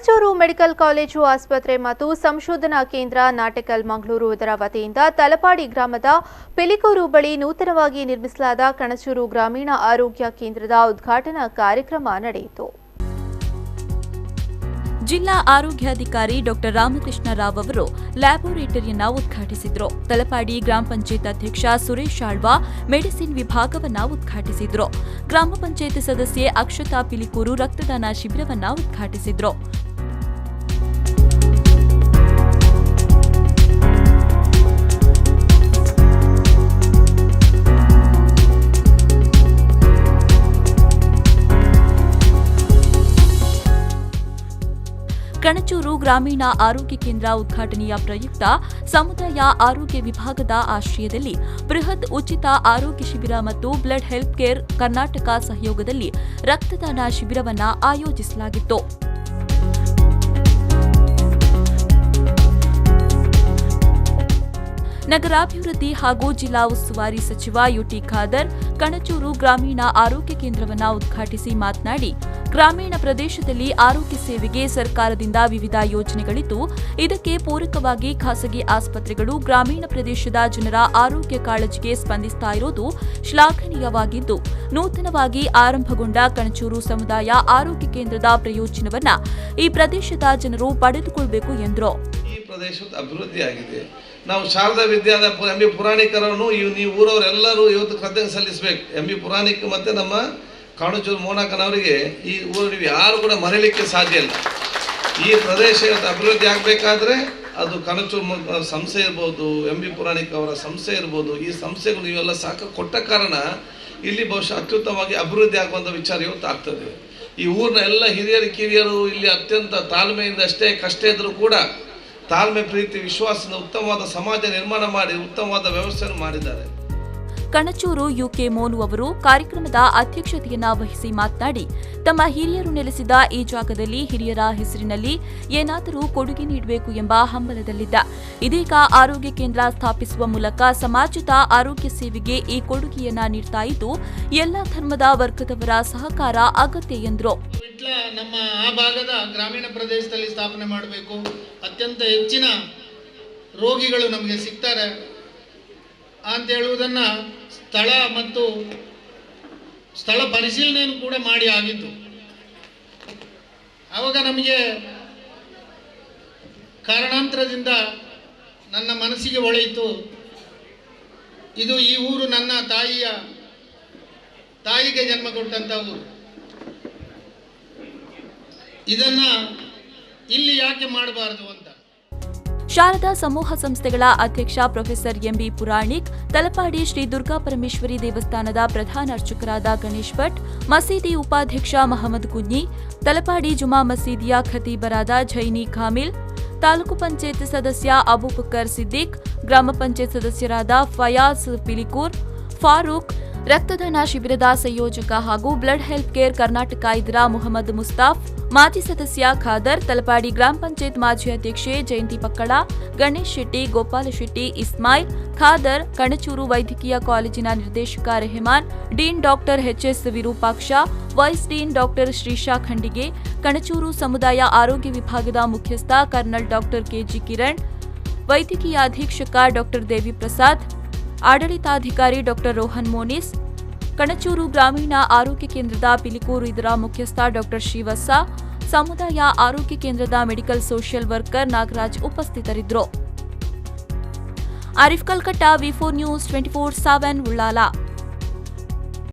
Kanachur medical college ಆಸ್ಪತ್ರೆ ಮತ್ತು ಸಂಶೋಧನಾ ಕೇಂದ್ರ ನಾಟಕಲ್ ಮಂಗಳೂರು ಇದರ ವತಿಯಿಂದ ತಲಪಾಡಿ ಗ್ರಾಮದ ಪಿಲಿಕೂರು ಬಳಿ ನೂತನವಾಗಿ ನಿರ್ಮಿಸಲಾದ ಕಣಚೂರು ಗ್ರಾಮೀಣ ಆರೋಗ್ಯ ಕೇಂದ್ರದ ಉದ್ಘಾಟನಾ ಕಾರ್ಯಕ್ರಮ ನಡೆಯಿತು. ಜಿಲ್ಲಾ ಆರೋಗ್ಯಾಧಿಕಾರಿ ಡಾಕ್ಟರ್ ರಾಮಕೃಷ್ಣ ರಾವ್ ಅವರು ಲ್ಯಾಬೋರೇಟರಿಯನ್ನ ಉದ್ಘಾಟಿಸಿದ್ರು. ತಲಪಾಡಿ ಗ್ರಾಮ ಪಂಚಾಯತ್ ಅಧ್ಯಕ್ಷ ಸುರೇಶ್ ಆಳ್ವ ಮೆಡಿಸಿನ್ ವಿಭಾಗವನ್ನ ಉದ್ಘಾಟಿಸಿದ್ರು. ಗ್ರಾಮ ಪಂಚಾಯತ್ ಸದಸ್ಯೆ ಅಕ್ಷತಾ ಪಿಲಿಕೂರು ರಕ್ತದಾನ ಶಿಬಿರವನ್ನ ಉದ್ಘಾಟಿಸಿದ್ರು. ಕಣಚೂರು ಗ್ರಾಮೀಣ ಆರೋಗ್ಯ ಕೇಂದ್ರ ಉದ್ಘಾಟನೆಯ ಪ್ರಯುಕ್ತ ಸಮುದಾಯ ಆರೋಗ್ಯ ವಿಭಾಗದ ಆಶ್ರಯದಲ್ಲಿ ಬೃಹತ್ ಉಚಿತ ಆರೋಗ್ಯ ಶಿಬಿರ ಮತ್ತು ಬ್ಲಡ್ ಹೆಲ್ತ್ ಕೇರ್ ಕರ್ನಾಟಕ ಸಹಯೋಗದಲ್ಲಿ ರಕ್ತದಾನ ಶಿಬಿರವನ್ನು ಆಯೋಜಿಸಲಾಗಿತ್ತು. ನಗರಾಭಿವೃದ್ಧಿ ಹಾಗೂ ಜಿಲ್ಲಾ ಉಸ್ತುವಾರಿ ಸಚಿವ ಯುಟಿ ಖಾದರ್ ಕಣಚೂರು ಗ್ರಾಮೀಣ ಆರೋಗ್ಯ ಕೇಂದ್ರವನ್ನು ಉದ್ಘಾಟಿಸಿ ಮಾತನಾಡಿ, ಗ್ರಾಮೀಣ ಪ್ರದೇಶದಲ್ಲಿ ಆರೋಗ್ಯ ಸೇವೆಗೆ ಸರ್ಕಾರದಿಂದ ವಿವಿಧ ಯೋಜನೆಗಳಿದ್ದು, ಇದಕ್ಕೆ ಪೂರಕವಾಗಿ ಖಾಸಗಿ ಆಸ್ಪತ್ರೆಗಳು ಗ್ರಾಮೀಣ ಪ್ರದೇಶದ ಜನರ ಆರೋಗ್ಯ ಕಾಳಜಿಗೆ ಸ್ಪಂದಿಸುತ್ತಾ ಇರುವುದು ಶ್ಲಾಘನೀಯವಾಗಿದ್ದು, ನೂತನವಾಗಿ ಆರಂಭಗೊಂಡ ಕಣಚೂರು ಸಮುದಾಯ ಆರೋಗ್ಯ ಕೇಂದ್ರದ ಪ್ರಯೋಜನವನ್ನು ಈ ಪ್ರದೇಶದ ಜನರು ಪಡೆದುಕೊಳ್ಳಬೇಕು ಎಂದರು. ಈ ಪ್ರದೇಶದ ಅಭಿವೃದ್ಧಿಯಾಗಿದೆ. ನಾವು ಶಾರದಾ ವಿದ್ಯಾದ ಎಂ.ಬಿ. ಪುರಾಣಿಕರನ್ನು ನೀವು ಊರವರೆಲ್ಲರೂ ಇವತ್ತು ಕೃತಜ್ಞತೆ ಸಲ್ಲಿಸಬೇಕು. ಎಂ.ಬಿ. ಪುರಾಣಿಕ ಮತ್ತು ನಮ್ಮ ಕಣಚೂರು ಮೋನಕನವರಿಗೆ ಈ ಊರು ನೀವು ಯಾರು ಕೂಡ ಮರೆಯಲಿಕ್ಕೆ ಸಾಧ್ಯ ಇಲ್ಲ. ಈ ಪ್ರದೇಶ ಅಭಿವೃದ್ಧಿ ಆಗಬೇಕಾದ್ರೆ ಅದು ಕಣಚೂರು ಸಂಸ್ಥೆ ಇರ್ಬೋದು, ಎಂ.ಬಿ. ಪುರಾಣಿಕ ಅವರ ಸಂಸ್ಥೆ ಇರ್ಬೋದು, ಈ ಸಂಸ್ಥೆಗಳು ಇವೆಲ್ಲ ಸಾಕು ಕೊಟ್ಟ ಕಾರಣ ಇಲ್ಲಿ ಬಹುಶಃ ಅತ್ಯುತ್ತಮವಾಗಿ ಅಭಿವೃದ್ಧಿ ಆಗುವಂಥ ವಿಚಾರ ಇವತ್ತು ಆಗ್ತದೆ. ಈ ಊರಿನ ಎಲ್ಲ ಹಿರಿಯರು ಕಿರಿಯರು ಇಲ್ಲಿ ಅತ್ಯಂತ ತಾಳ್ಮೆಯಿಂದ ಅಷ್ಟೇ ಕಷ್ಟ ಇದ್ದರೂ ಕೂಡ ತಾಳ್ಮೆ, ಪ್ರೀತಿ, ವಿಶ್ವಾಸದಿಂದ ಉತ್ತಮವಾದ ಸಮಾಜ ನಿರ್ಮಾಣ ಮಾಡಿ ಉತ್ತಮವಾದ ವ್ಯವಸ್ಥೆಯನ್ನು ಮಾಡಿದ್ದಾರೆ. ಕಣಚೂರು ಯುಕೆ ಮೋನು ಅವರು ಕಾರ್ಯಕ್ರಮದ ಅಧ್ಯಕ್ಷತೆಯನ್ನ ವಹಿಸಿ ಮಾತನಾಡಿ, ತಮ್ಮ ಹಿರಿಯರು ನೆಲೆಸಿದ ಈ ಜಾಗದಲ್ಲಿ ಹಿರಿಯರ ಹೆಸರಿನಲ್ಲಿ ಏನಾದರೂ ಕೊಡುಗೆ ನೀಡಬೇಕು ಎಂಬ ಹಂಬಲದಲ್ಲಿದ್ದ. ಇದೀಗ ಆರೋಗ್ಯ ಕೇಂದ್ರ ಸ್ಥಾಪಿಸುವ ಮೂಲಕ ಸಮಾಜದ ಆರೋಗ್ಯ ಸೇವೆಗೆ ಈ ಕೊಡುಗೆಯನ್ನ ನೀಡ್ತಾ ಇದ್ದು, ಎಲ್ಲ ಧರ್ಮದ ವರ್ಗದವರ ಸಹಕಾರ ಅಗತ್ಯ ಎಂದರು. ನಮ್ಮ ಆ ಭಾಗದ ಗ್ರಾಮೀಣ ಪ್ರದೇಶದಲ್ಲಿ ಸ್ಥಾಪನೆ ಮಾಡಬೇಕು. ಅತ್ಯಂತ ಹೆಚ್ಚಿನ ರೋಗಿಗಳು ನಮಗೆ ಸಿಗ್ತಾರೆ ಅಂತ ಹೇಳುವುದನ್ನು ಸ್ಥಳ ಪರಿಶೀಲನೆಯನ್ನು ಕೂಡ ಮಾಡಿ ಆಗಿತ್ತು. ಆವಾಗ ನಮಗೆ ಕಾರಣಾಂತರದಿಂದ ನನ್ನ ಮನಸ್ಸಿಗೆ ಹೊಳೆಯಿತು, ಇದು ಈ ಊರು ನನ್ನ ತಾಯಿಗೆ ಜನ್ಮ ಕೊಟ್ಟಂಥ ಊರು, ಇದನ್ನ ಇಲ್ಲಿ ಯಾಕೆ ಮಾಡಬಾರದು ಅಂತ. ಶಾರದಾ ಸಮೂಹ ಸಂಸ್ಥೆಗಳ ಅಧ್ಯಕ್ಷ ಪ್ರೊಫೆಸರ್ ಎಂಬಿ ಪುರಾಣಿಕ್, ತಲಪಾಡಿ ಶ್ರೀ ದುರ್ಗಾ ಪರಮೇಶ್ವರಿ ದೇವಸ್ಥಾನದ ಪ್ರಧಾನ ಅರ್ಚಕರಾದ ಗಣೇಶ್ ಭಟ್, ಮಸೀದಿ ಉಪಾಧ್ಯಕ್ಷ ಮಹಮ್ಮದ್ ಕುಂಜಿ, ತಲಪಾಡಿ ಜುಮಾ ಮಸೀದಿಯ ಖತೀಬರಾದ ಝೈನಿ ಖಾಮಿಲ್, ತಾಲೂಕು ಪಂಚಾಯತ್ ಸದಸ್ಯ ಅಬೂಬಕರ್ ಸಿದ್ದಿಕ್, ಗ್ರಾಮ ಪಂಚಾಯತ್ ಸದಸ್ಯರಾದ ಫಯಾಜ್ ಪಿಲಿಕೂರ್, ಫಾರೂಕ್, ರಕ್ತದಾನ ಶಿಬಿರದ ಸಂಯೋಜಕ ಹಾಗೂ ಬ್ಲಡ್ ಹೆಲ್ತ್ ಕೇರ್ ಕರ್ನಾಟಕ ಇದರ ಮುಹಮ್ಮದ್ ಮುಸ್ತಾಫ್, ಮಾಜಿ ಸದಸ್ಯ ಖಾದರ್, ತಲಪಾಡಿ ಗ್ರಾಮ ಪಂಚಾಯತ್ ಮಾಜಿ ಅಧ್ಯಕ್ಷೆ ಜಯಂತಿ ಪಕ್ಕಳ, ಗಣೇಶ್ ಶೆಟ್ಟಿ, ಗೋಪಾಲ ಶೆಟ್ಟಿ, ಇಸ್ಮಾಯಿಲ್, ಖಾದರ್, ಕಣಚೂರು ವೈದ್ಯಕೀಯ ಕಾಲೇಜಿನ ನಿರ್ದೇಶಕ Rehman, dean doctor H S Virupaksha, vice dean doctor Shrisha Khandige, Kanachur ಸಮುದಾಯ ಆರೋಗ್ಯ ವಿಭಾಗದ ಮುಖ್ಯಸ್ಥ ಕರ್ನಲ್ ಡಾಕ್ಟರ್ ಕೆಜಿ ಕಿರಣ್, ವೈದ್ಯಕೀಯ ಅಧೀಕ್ಷಕ ಡಾಕ್ಟರ್ ದೇವಿ ಪ್ರಸಾದ್, ಆಡಳಿತಾಧಿಕಾರಿ ಡಾಕ್ಟರ್ ರೋಹನ್ ಮೋನಿಸ್, ಕಣಚೂರು ಗ್ರಾಮೀಣ ಆರೋಗ್ಯ ಕೇಂದ್ರದ ಪಿಲಿಕೂರು ಇದರ ಮುಖ್ಯಸ್ಥ ಡಾಕ್ಟರ್ ಶ್ರೀವತ್ಸ, ಸಮುದಾಯ ಆರೋಗ್ಯ ಕೇಂದ್ರದ ಮೆಡಿಕಲ್ ಸೋಷಿಯಲ್ ವರ್ಕರ್ ನಾಗರಾಜ್ ಉಪಸ್ಥಿತರಿದ್ದರು. ಆರಿಫ್ ಕಲ್ಕಟ್ಟ, ವಿ4 ನ್ಯೂಸ್ 24/7 ಉಳ್ಳಾಲ.